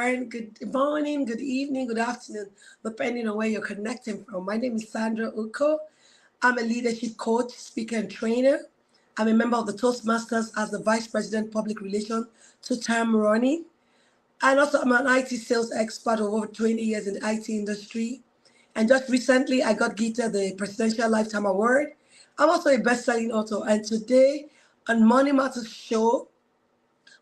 good morning, good evening, good afternoon, depending on where you're connecting from. My name is Sandra Ukoh. I'm a leadership coach, speaker, and trainer. I'm a member of the Toastmasters as the Vice President Public Relations, two-term running. And also, I'm an IT sales expert of over 20 years in the IT industry. And just recently, I got gifted the Presidential Lifetime Award. I'm also a best-selling author. And today, on Money Matters Show,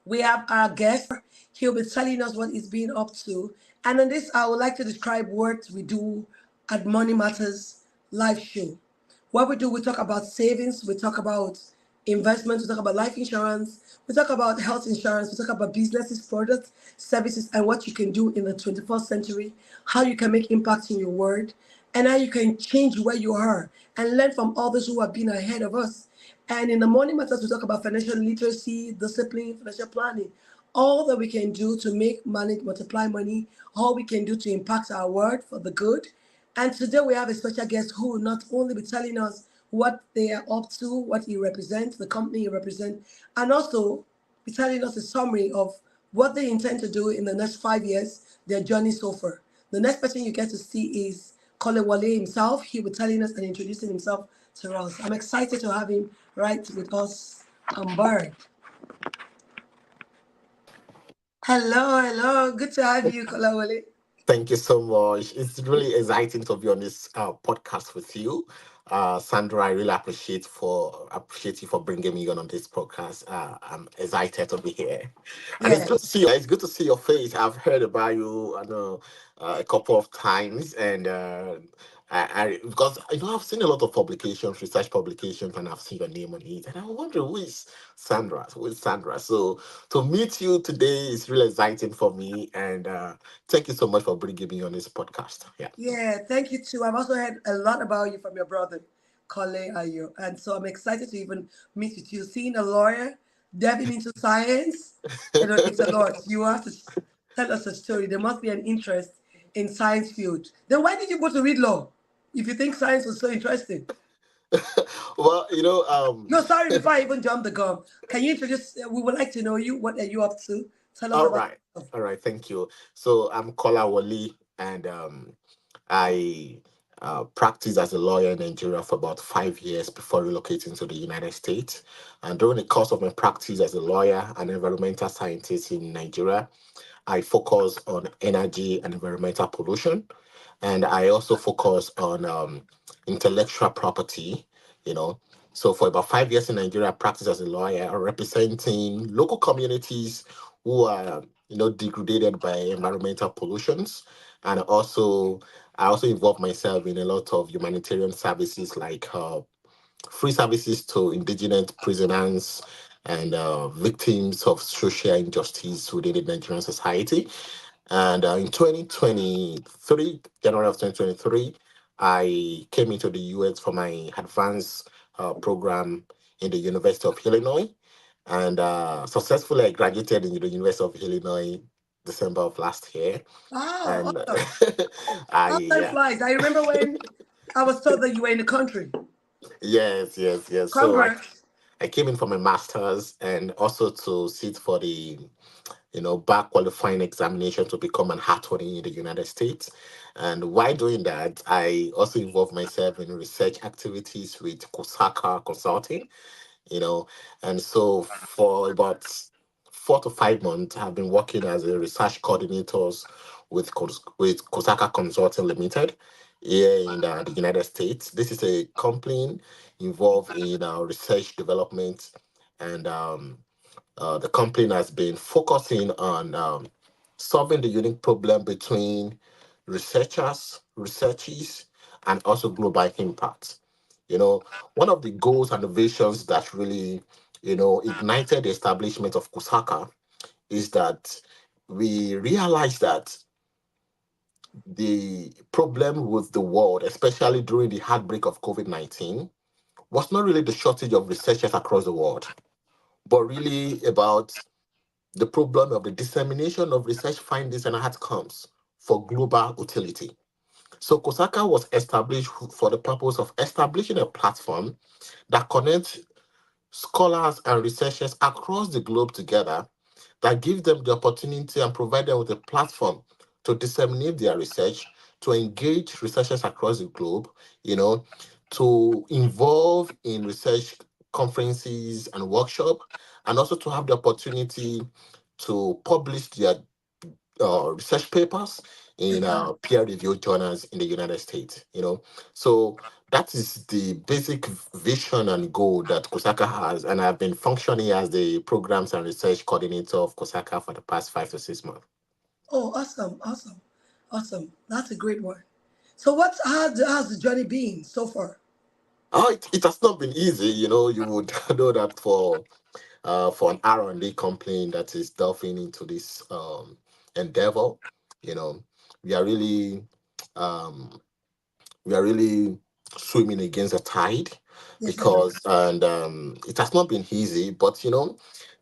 we have our guest. He'll be telling us what he's been up to. And on this, I would like to describe what we do at Money Matters live show. What we do, we talk about savings, we talk about investments, we talk about life insurance, we talk about health insurance, we talk about businesses, products, services, and what you can do in the 21st century, how you can make impact in your world, and how you can change where you are and learn from others who have been ahead of us. And in the Morning Matters, we talk about financial literacy, discipline, financial planning, all that we can do to make money, multiply money, all we can do to impact our world for the good. And today we have a special guest who will not only be telling us what they are up to, what he represents, the company he represents, and also be telling us a summary of what they intend to do in the next 5 years, their journey so far. The next person you get to see is Kolawole himself. He will be telling us and introducing himself to us. I'm excited to have him right with us on board. Hello. Good to have you, Kolawole. Thank you so much. It's really exciting to be on this podcast with you, Sandra. I really appreciate you for bringing me on this podcast. I'm excited to be here, and it's Yeah. good to see you. It's good to see your face. I've heard about you, I know, a couple of times, and because I've seen a lot of publications, research publications, and I've seen your name on it, and I wonder who is Sandra. Who is Sandra? So to meet you today is really exciting for me, and thank you so much for bringing me on this podcast. Yeah. Yeah, thank you too. I've also heard a lot about you from your brother, Kole Ayo. And so I'm excited to even meet with you. Seeing a lawyer delving into science, it's a lot. You have to tell us a story. There must be an interest in science field. Then why did you go to read law if you think science was so interesting? Well, No, sorry, before I even jump the gun, can you introduce? We would like to know you. What are you up to? Tell us all about right. yourself. All right. Thank you. So I'm Kolawole, and I practiced as a lawyer in Nigeria for about 5 years before relocating to the United States. And during the course of my practice as a lawyer and environmental scientist in Nigeria, I focus on energy and environmental pollution. And I also focus on intellectual property, you know. So for about 5 years in Nigeria, I practiced as a lawyer representing local communities who are, degraded by environmental pollutions. And I also involve myself in a lot of humanitarian services like free services to indigenous prisoners and victims of social injustice within the Nigerian society. And in 2023, January of 2023, I came into the US for my advanced program in the University of Illinois. And successfully, I graduated in the University of Illinois December of last year. Wow, And awesome. I, How time flies. I remember when I was told that you were in the country. yes. So Congrats. I came in for my master's and also to sit for the back qualifying examination to become an attorney in the United States. And while doing that, I also involved myself in research activities with Koozakar Consulting, you know. And so for about 4 to 5 months, I've been working as a research coordinator with Koozakar Consulting Limited here in the United States. This is a company involved in research development, and the company has been focusing on solving the unique problem between researchers, and also global impact. One of the goals and the visions that really, ignited the establishment of Kusaka is that we realized that the problem with the world, especially during the outbreak of COVID-19, was not really the shortage of researchers across the world, but really about the problem of the dissemination of research findings and outcomes for global utility. So COSACA was established for the purpose of establishing a platform that connects scholars and researchers across the globe together that give them the opportunity and provide them with a platform to disseminate their research, to engage researchers across the globe, you know, to involve in research conferences and workshop, and also to have the opportunity to publish their research papers in peer-reviewed journals in the United States. So that is the basic vision and goal that Koozakar has, and I've been functioning as the programs and research coordinator of Koozakar for the past 5 to 6 months. Oh, awesome, awesome, awesome. That's a great one. So, how's the journey been so far? Oh, it has not been easy. You would know that for an R&D company that is delving into this endeavor, you know, we are really um, we are really swimming against the tide, Yes, ma'am. because and it has not been easy, but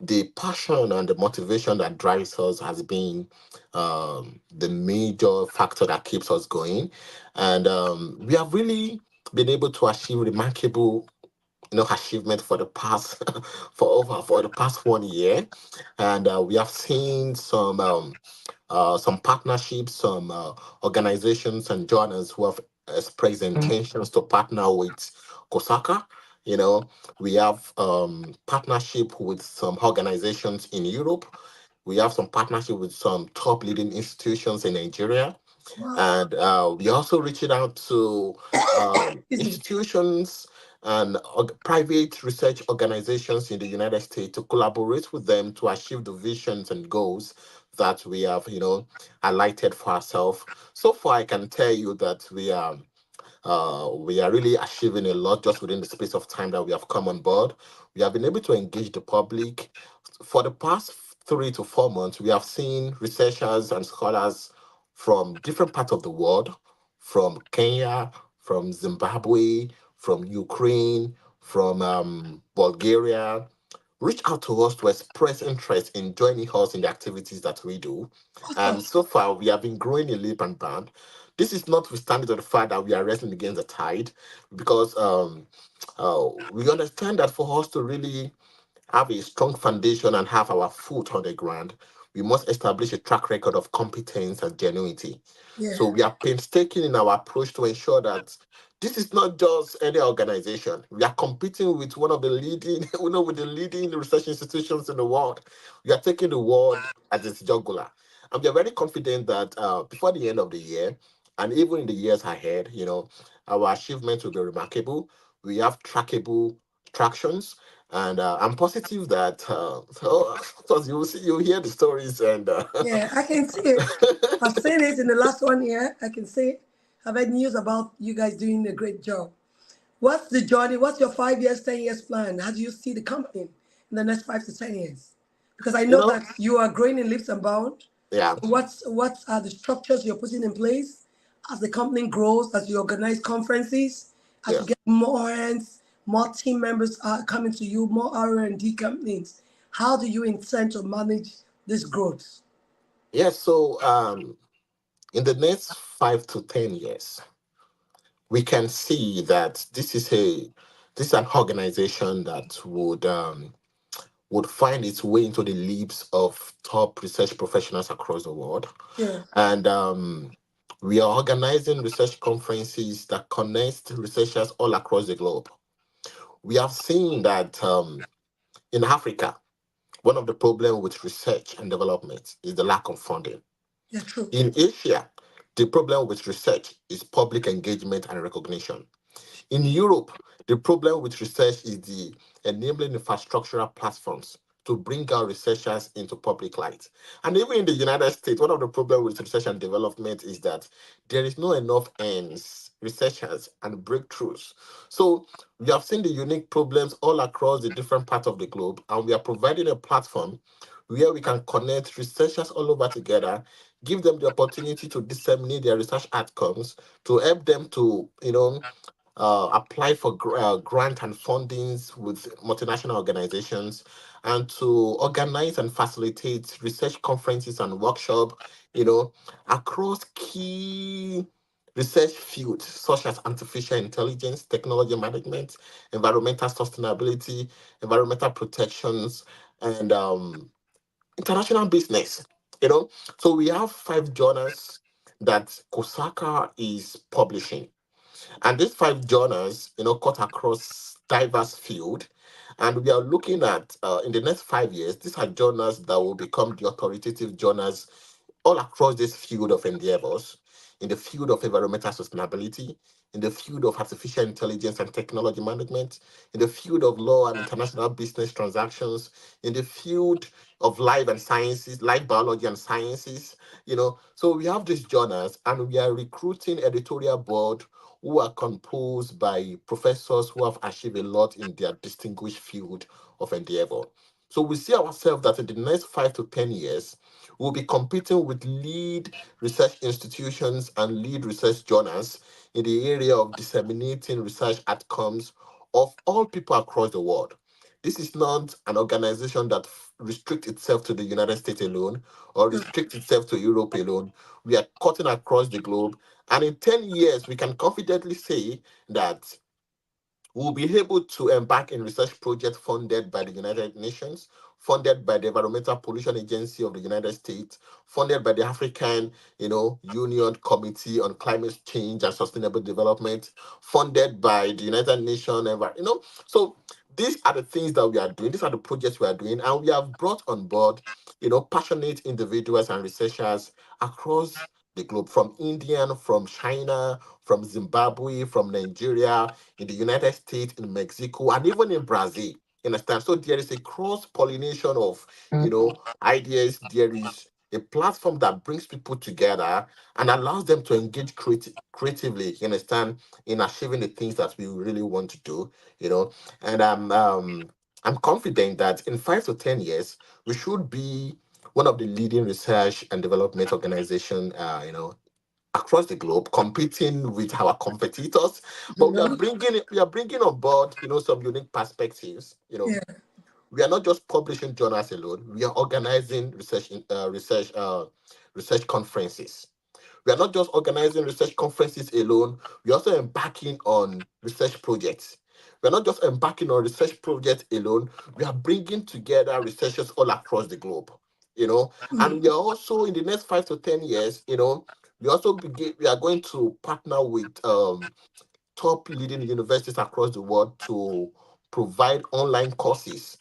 the passion and the motivation that drives us has been the major factor that keeps us going, and we have really been able to achieve remarkable achievement for the past for the past 1 year, and we have seen some partnerships, some organizations and journals who have expressed intentions to partner with Koozakar. You know, we have partnership with some organizations in Europe. We have some partnership with some top leading institutions in Nigeria, Wow. and we also reaching out to Excuse me. institutions and private research organizations in the United States to collaborate with them to achieve the visions and goals that we have, highlighted for ourselves. So far, I can tell you that we are really achieving a lot just within the space of time that we have come on board. We have been able to engage the public. For the past 3 to 4 months, we have seen researchers and scholars from different parts of the world, from Kenya, from Zimbabwe, from Ukraine, from Bulgaria, reach out to us to express interest in joining us in the activities that we do. Awesome. And so far, we have been growing in leap and bound. This is notwithstanding to the fact that we are wrestling against the tide, because we understand that for us to really have a strong foundation and have our foot on the ground, we must establish a track record of competence and genuinity. Yeah. So we are painstaking in our approach to ensure that this is not just any organization. We are competing with one of the leading, with the leading research institutions in the world. We are taking the world as its jugular. And we are very confident that before the end of the year, and even in the years ahead, our achievements will be remarkable. We have trackable tractions, and I'm positive that because you hear the stories, and Yeah, I can see it. I've seen it in the last 1 year. I can see it. I've had news about you guys doing a great job. What's the journey? What's your 5 years, 10 years plan? How do you see the company in the next 5 to 10 years? Because I you know know, that you are growing in leaps and bounds. yeah, So what are the structures you're putting in place as the company grows, as you organize conferences, as yeah, you get more hands, more team members are coming to you, more R&D companies? How do you intend to manage this growth? yeah. So in the next 5 to 10 years, we can see that this is an organization that would find its way into the lips of top research professionals across the world. Yeah, And we are organizing research conferences that connect researchers all across the globe. We have seen that in Africa, one of the problems with research and development is the lack of funding. yeah, true. In Asia, the problem with research is public engagement and recognition. In Europe, the problem with research is the enabling infrastructural platforms to bring out researchers into public light. And even in the United States, one of the problems with research and development is that there is not enough ends, researchers, and breakthroughs. So we have seen the unique problems all across the different parts of the globe, and we are providing a platform where we can connect researchers all over together, give them the opportunity to disseminate their research outcomes, to help them to, apply for grant and fundings with multinational organizations, and to organize and facilitate research conferences and workshop, you know, across key research fields such as artificial intelligence, technology management, environmental sustainability, environmental protections, and international business. You know, so we have 5 journals that Koozakar is publishing, and these 5 journals, cut across diverse field. And we are looking at in the next 5 years, these are journals that will become the authoritative journals all across this field of endeavors, in the field of environmental sustainability, in the field of artificial intelligence and technology management, in the field of law and international business transactions, in the field of life and sciences, life biology and sciences. So we have these journals, and we are recruiting editorial board who are composed by professors who have achieved a lot in their distinguished field of endeavor. So we see ourselves that in the next 5 to 10 years, we'll be competing with lead research institutions and lead research journals in the area of disseminating research outcomes of all people across the world. This is not an organization that restricts itself to the United States alone or restricts itself to Europe alone. We are cutting across the globe. And in 10 years, we can confidently say that will be able to embark in research projects funded by the United Nations, funded by the Environmental Pollution Agency of the United States, funded by the African, Union Committee on Climate Change and Sustainable Development, funded by the United Nations. So these are the things that we are doing. These are the projects we are doing, and we have brought on board, passionate individuals and researchers across the globe, from India, from China, from Zimbabwe, from Nigeria, in the United States, in Mexico, and even in Brazil. You understand? So there is a cross pollination of, ideas. There is a platform that brings people together and allows them to engage creatively. You understand? In achieving the things that we really want to do. And I'm confident that in 5 to 10 years we should be one of the leading research and development organization, across the globe, competing with our competitors. But we are bringing on board, some unique perspectives. Yeah. We are not just publishing journals alone. We are organizing research conferences. We are not just organizing research conferences alone. We are also embarking on research projects. We are not just embarking on research projects alone. We are bringing together researchers all across the globe. And we are also, in the next 5 to 10 years, we are going to partner with top leading universities across the world to provide online courses.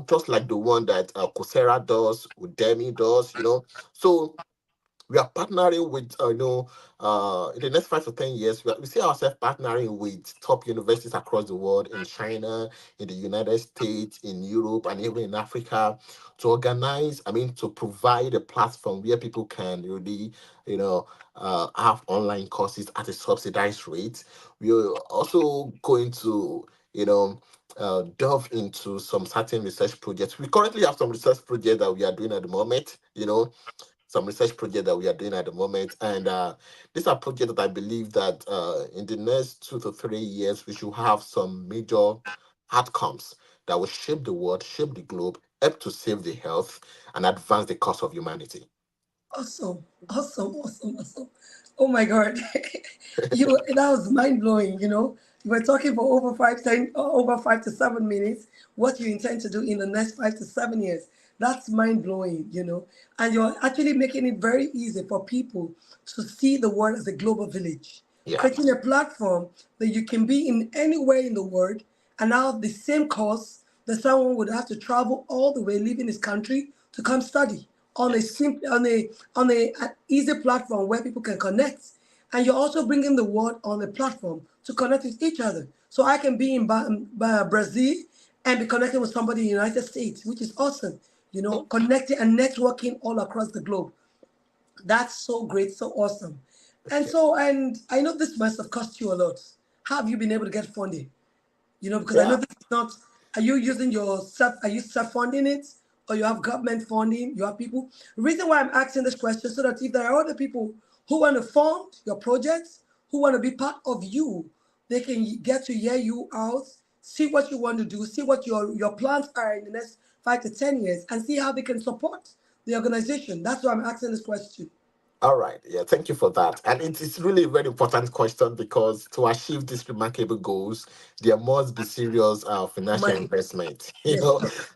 Just like the one that Coursera does, Udemy does. So we are partnering with, in the next 5 to 10 years, we see ourselves partnering with top universities across the world, in China, in the United States, in Europe, and even in Africa, to to provide a platform where people can really, have online courses at a subsidized rate. We are also going to, delve into some certain research projects. We currently have some research projects that we are doing at the moment, some research project that we are doing at the moment. And these are projects that I believe that in the next 2 to 3 years, we should have some major outcomes that will shape the world, shape the globe, help to save the health, and advance the cause of humanity. Awesome, awesome, awesome, awesome. Oh my God, that was mind blowing. You were talking for over 5 to 7 minutes. What you intend to do in the next 5 to 7 years? That's mind blowing. And you're actually making it very easy for people to see the world as a global village, Yeah. creating a platform that you can be in anywhere in the world and have the same course that someone would have to travel all the way, leaving his country to come study on a Yes. simple an easy platform where people can connect. And you're also bringing the world on a platform to connect with each other. So I can be in Brazil and be connecting with somebody in the United States, which is awesome. Connecting and networking all across the globe. That's so great, so awesome. And Yes. so, and I know this must have cost you a lot. How have you been able to get funding? Because I know Yeah. this is not, are you using are you self-funding it? Or you have government funding, you have people? The reason why I'm asking this question, so that if there are other people who want to fund your projects, who want to be part of you, they can get to hear you out, see what you want to do, see what your plans are in the next 5 to 10 years, and see how they can support the organization. That's why I'm asking this question. All right. Yeah, thank you for that. And it is really a very important question, because to achieve these remarkable goals, there must be serious financial Money. investment. Yes.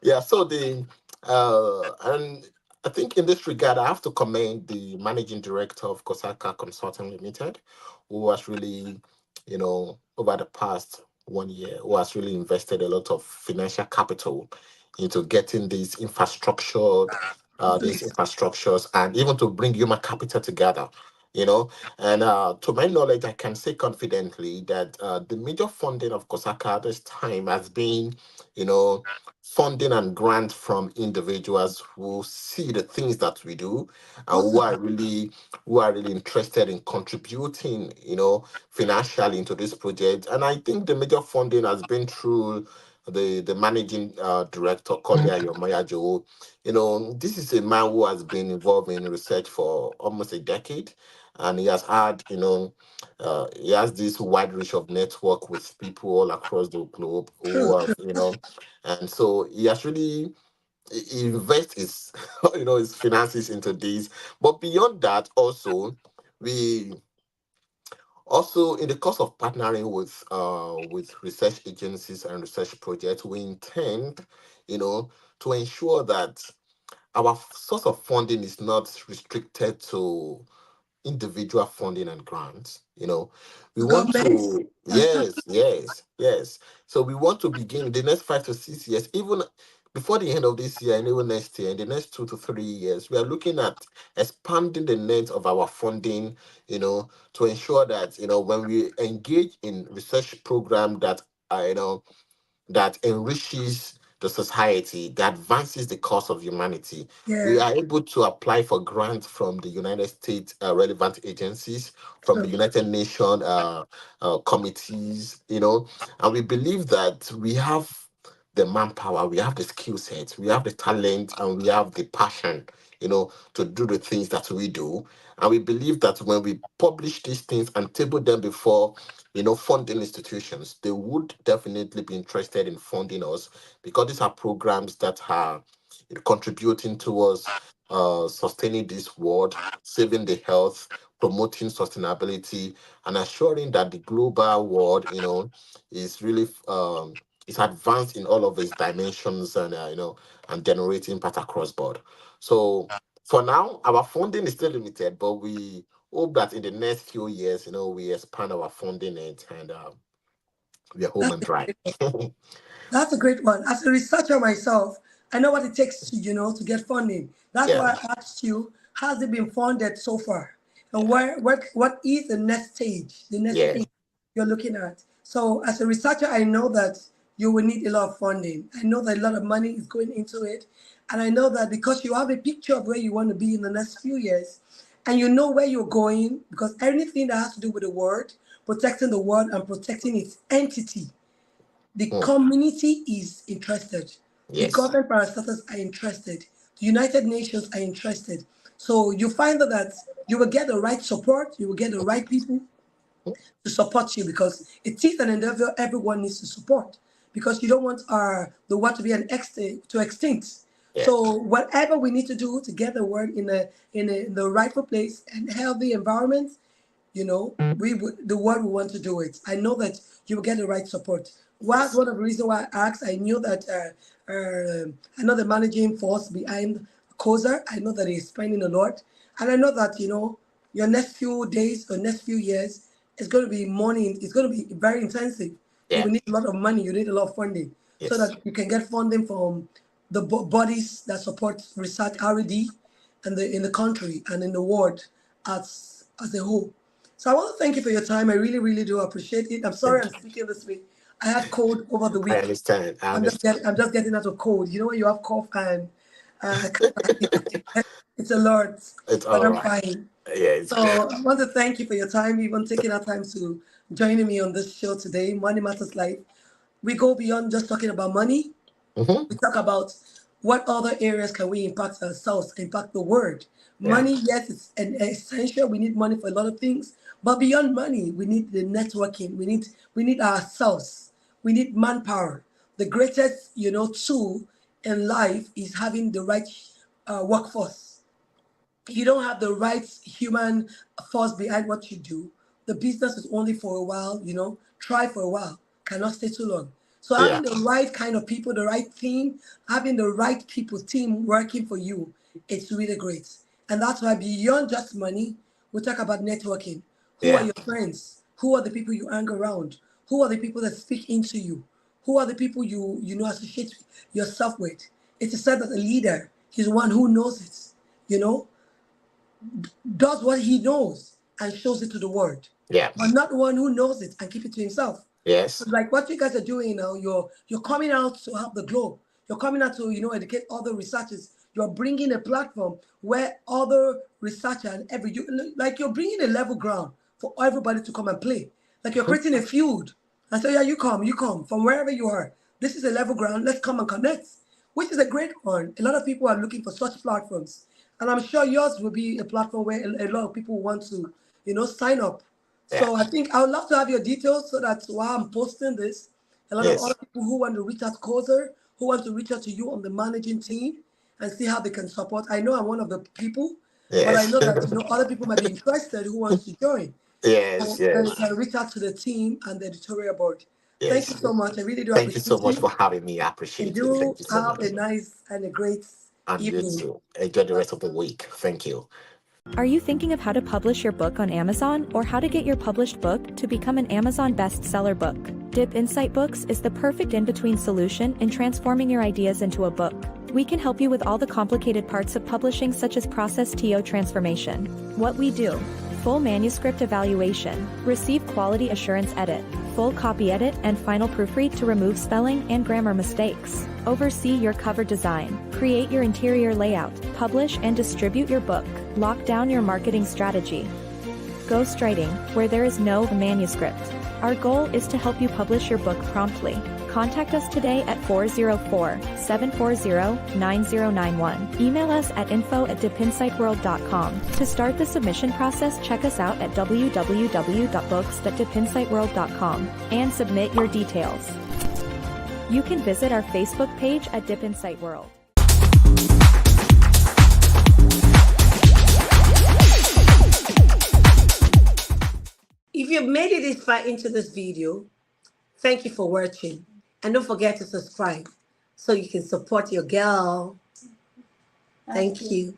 Yeah. So the And I think in this regard, I have to commend the managing director of Koozakar Consulting Limited, who has really, over the past 1 year, who has really invested a lot of financial capital into getting these Please. infrastructures, and even to bring human capital together. You know, and to my knowledge, I can say confidently that the major funding of Koozakar at this time has been, you know, funding and grant from individuals who see the things that we do and Awesome. who are really interested in contributing, financially into this project. And I think the major funding has been through the managing director, Omoyajowo. This is a man who has been involved in research for almost a decade, and he has had, he has this wide reach of network with people all across the globe who True, have, true. and so he has really he invests his his finances into this. But beyond that, we also, in the course of partnering with research agencies and research projects, we intend, to ensure that our source of funding is not restricted to individual funding and grants. We The want government. to, That's true. yes. So we want to begin in the next 5 to 6 years, even before the end of this year, and even next year, in the next 2 to 3 years, we are looking at expanding the net of our funding, to ensure that, when we engage in research program that that enriches the society, that advances the cause of humanity. We Yeah. are able to apply for grants from the United States relevant agencies, from the True. United Nations committees, and we believe that we have the manpower, we have the skill set, we have the talent, and we have the passion, to do the things that we do. And we believe that when we publish these things and table them before funding institutions, they would definitely be interested in funding us, because these are programs that are contributing towards sustaining this world, saving the health, promoting sustainability, and assuring that the global world, is really is advanced in all of its dimensions, and and generating impact across board. So for now, our funding is still limited, but we hope that in the next few years, we expand our funding it, and we are home That's and a dry. great one. That's a great one. As a researcher myself, I know what it takes to, to get funding. That's Yeah, why I asked you, has it been funded so far? And yeah, what is the next stage, the next yeah, phase you're looking at? So as a researcher, I know that you will need a lot of funding. I know that a lot of money is going into it. And I know that because you have a picture of where you want to be in the next few years, and you know where you're going, because anything that has to do with the word, protecting the word and protecting its entity, the mm, community is interested. The yes, government parastatals are interested. The United Nations are interested. So you find that you will get the right support, you will get the right people mm, to support you, because it is an endeavor everyone needs to support, because you don't want the world to be to extinct. yeah, So whatever we need to do to get the word in the rightful place and healthy environment, the word we want to do it. I know that you will get the right support. Was yes, one of the reasons why I asked. I knew that I know the managing force behind Koza. I know that he's spending a lot, and I know that your next few days or next few years is going to be money. It's going to be very intensive. You yeah, will need a lot of money. You need a lot of funding so yes, that you can get funding from the bodies that support research R&D and in the country and in the world as a whole. So I want to thank you for your time. I really, really do appreciate it. I'm sorry thank I'm you. speaking this way. I had cold over the I week. understand. I understand. I'm just getting out of cold. You know when you have cough and it's a lot, It's but all I'm right. fine. Yeah, it's good. So I want to thank you for your time, even taking our time to joining me on this show today, Money Matters Life. We go beyond just talking about money. Hmm. We talk about what other areas can we impact ourselves, impact the world. Yeah, Money, yes, it's an essential. We need money for a lot of things, but beyond money, we need the networking. We need ourselves. We need manpower. The greatest, tool in life is having the right workforce. You don't have the right human force behind what you do. The business is only for a while, try for a while, cannot stay too long. So having the right kind of people, the right team, having the right team working for you, it's really great. And that's why beyond just money, we talk about networking. Who are your friends? Who are the people you hang around? Who are the people that speak into you? Who are the people you associate yourself with? It's said that a leader is one who knows it, does what he knows and shows it to the world. Yeah. But not one who knows it and keep it to himself. Yes. Like what you guys are doing now, you're coming out to help the globe. You're coming out to educate other researchers. You're bringing a platform where other researchers and you're bringing a level ground for everybody to come and play. Like you're creating a field. And so yeah, you come from wherever you are. This is a level ground. Let's come and connect, which is a great one. A lot of people are looking for such platforms, and I'm sure yours will be a platform where a lot of people want to, sign up. So I think I would love to have your details so that while I'm posting this, a lot of other people who want to reach out to Koozakar, who want to reach out to you on the managing team and see how they can support. I know I'm one of the people, but I know that other people might be interested who wants to join. Yes, And you can reach out to the team and the editorial board. Yes. Thank you so much. I really do Thank you appreciate so much for having me. I appreciate and it. Thank do you so have much. a nice and a great And you evening. too. Enjoy the rest of the week. Thank you. Are you thinking of how to publish your book on Amazon or how to get your published book to become an Amazon bestseller book? Dip Insight Books is the perfect in-between solution in transforming your ideas into a book. We can help you with all the complicated parts of publishing, such as process TO transformation. What we do: full manuscript evaluation, receive quality assurance edit, full copy edit and final proofread to remove spelling and grammar mistakes, oversee your cover design, create your interior layout, publish and distribute your book, lock down your marketing strategy. Ghostwriting, where there is no manuscript. Our goal is to help you publish your book promptly. Contact us today at 404-740-9091. Email us at info@dipinsightworld.com. To start the submission process, check us out at www.books.dipinsightworld.com and submit your details. You can visit our Facebook page at Dip Insight World. If you've made it this far into this video, thank you for watching. And don't forget to subscribe so you can support your girl. Thank you.